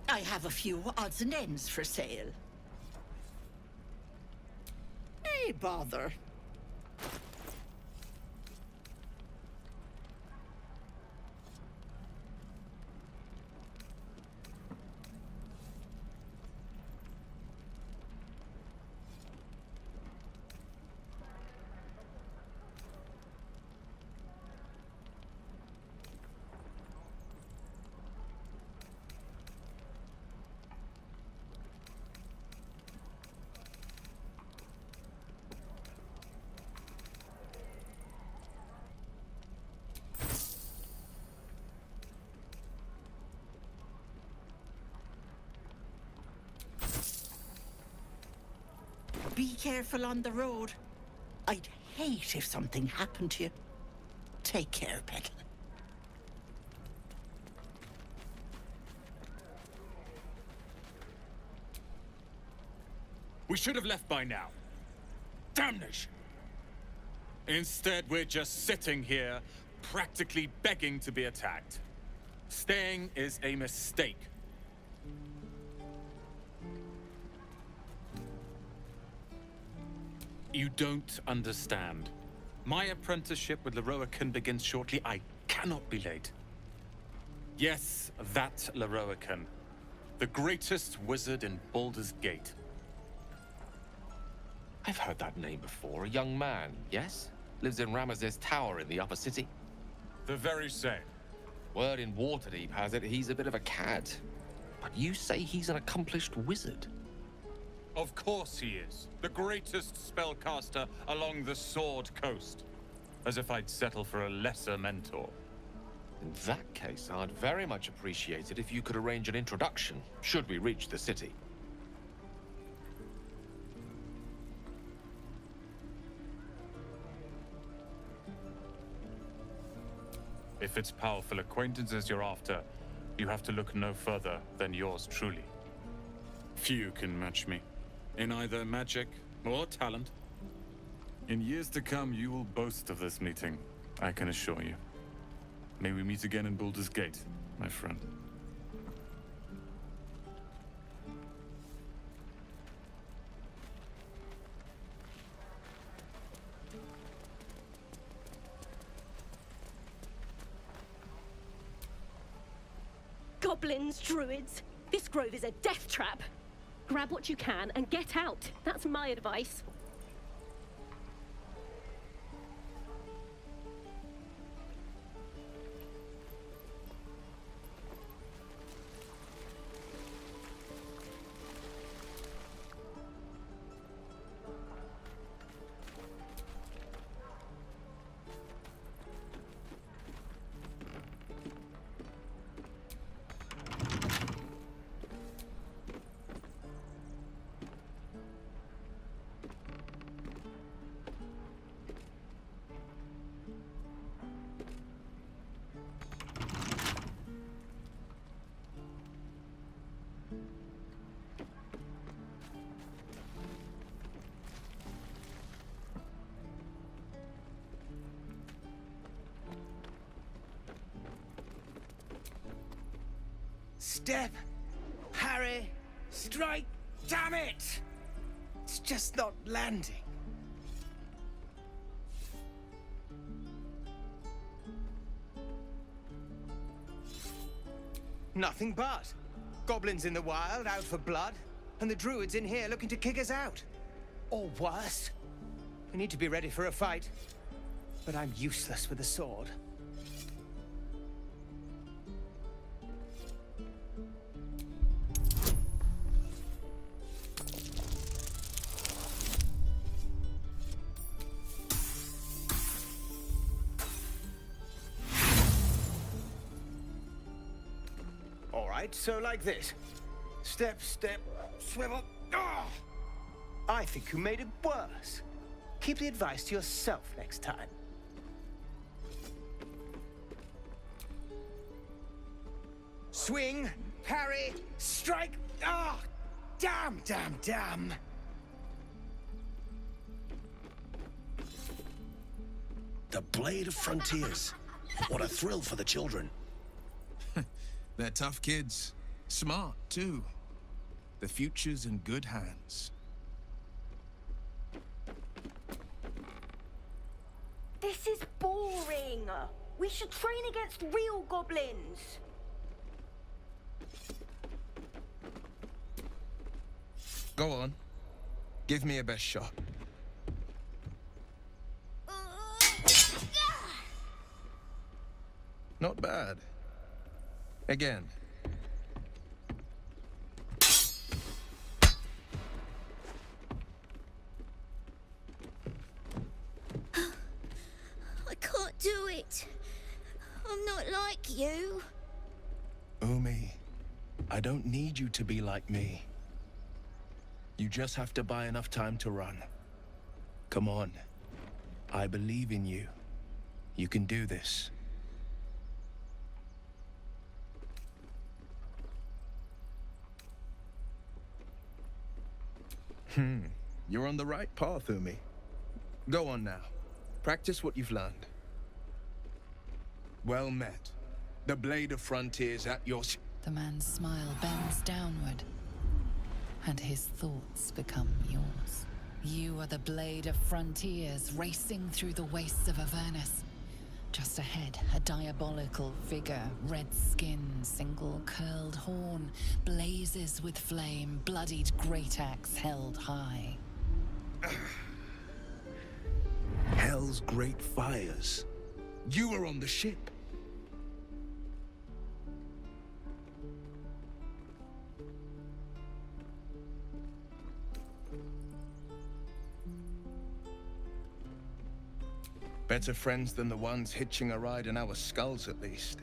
I have a few odds and ends for sale. Nay, bother. Be careful on the road. I'd hate if something happened to you. Take care, Petal. We should have left by now. Damnation! Instead, we're just sitting here, practically begging to be attacked. Staying is a mistake. You don't understand. My apprenticeship with Leroican begins shortly. I cannot be late. Yes, that Leroican. The greatest wizard in Baldur's Gate. I've heard that name before. A young man, yes? Lives in Ramesses Tower in the upper city. The very same. Word in Waterdeep has it he's a bit of a cad. But you say he's an accomplished wizard. Of course he is. The greatest spellcaster along the Sword Coast. As if I'd settle for a lesser mentor. In that case, I'd very much appreciate it if you could arrange an introduction, should we reach the city. If it's powerful acquaintances you're after, you have to look no further than yours truly. Few can match me. In either magic or talent. In years to come, you will boast of this meeting, I can assure you. May we meet again in Baldur's Gate, my friend. Goblins, druids. This grove is a death trap. Grab what you can and get out. That's my advice. Step, Harry, strike, damn it! It's just not landing. Nothing but. Goblins in the wild, out for blood, and the druids in here looking to kick us out. Or worse. We need to be ready for a fight. But I'm useless with a sword. All right, so like this. Step, step, swivel. Ah! I think you made it worse. Keep the advice to yourself next time. Swing, parry, strike. Ah! Damn, damn, damn. The Blade of Frontiers. What a thrill for the children. They're tough kids. Smart, too. The future's in good hands. This is boring. We should train against real goblins. Go on. Give me a best shot. Not bad. Again. I can't do it. I'm not like you. Umi, I don't need you to be like me. You just have to buy enough time to run. Come on. I believe in you. You can do this. You're on the right path, Umi. Go on now. Practice what you've learned. Well met. The Blade of Frontiers at your... The man's smile bends downward, and his thoughts become yours. You are the Blade of Frontiers, racing through the wastes of Avernus. Just ahead, a diabolical figure, red skin, single curled horn, blazes with flame, bloodied great axe held high. Hell's great fires. You were on the ship. Better friends than the ones hitching a ride in our skulls, at least.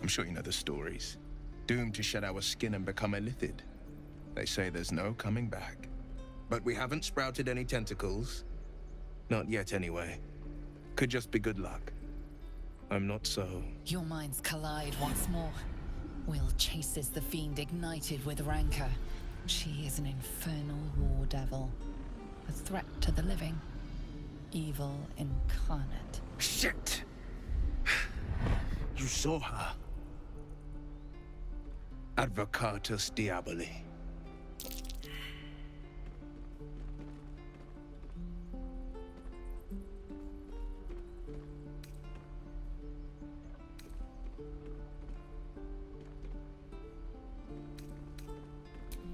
I'm sure you know the stories. Doomed to shed our skin and become illithid. They say there's no coming back. But we haven't sprouted any tentacles. Not yet, anyway. Could just be good luck. I'm not so... Your minds collide once more. Will chases the fiend ignited with rancor. She is an infernal war devil. A threat to the living. Evil incarnate. Shit! You saw her. Advocatus Diaboli.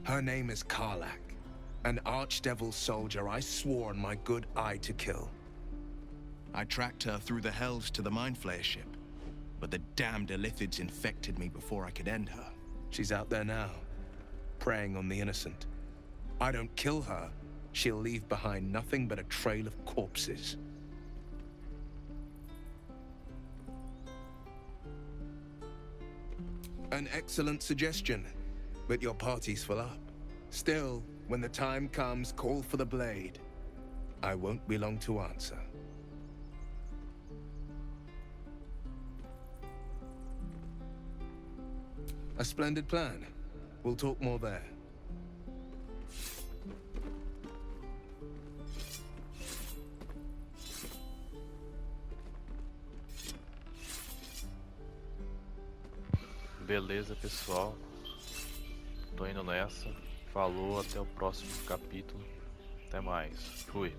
Her name is Karlach. An archdevil soldier I swore on my good eye to kill. I tracked her through the hells to the Mind Flayer ship, but the damned illithids infected me before I could end her. She's out there now, preying on the innocent. I don't kill her, she'll leave behind nothing but a trail of corpses. An excellent suggestion, but your party's full up. Still, when the time comes, call for the blade. I won't be long to answer. A splendid plan. We'll talk more there. Beleza, pessoal. Tô indo nessa. Falou, até o próximo capítulo. Até mais. Fui.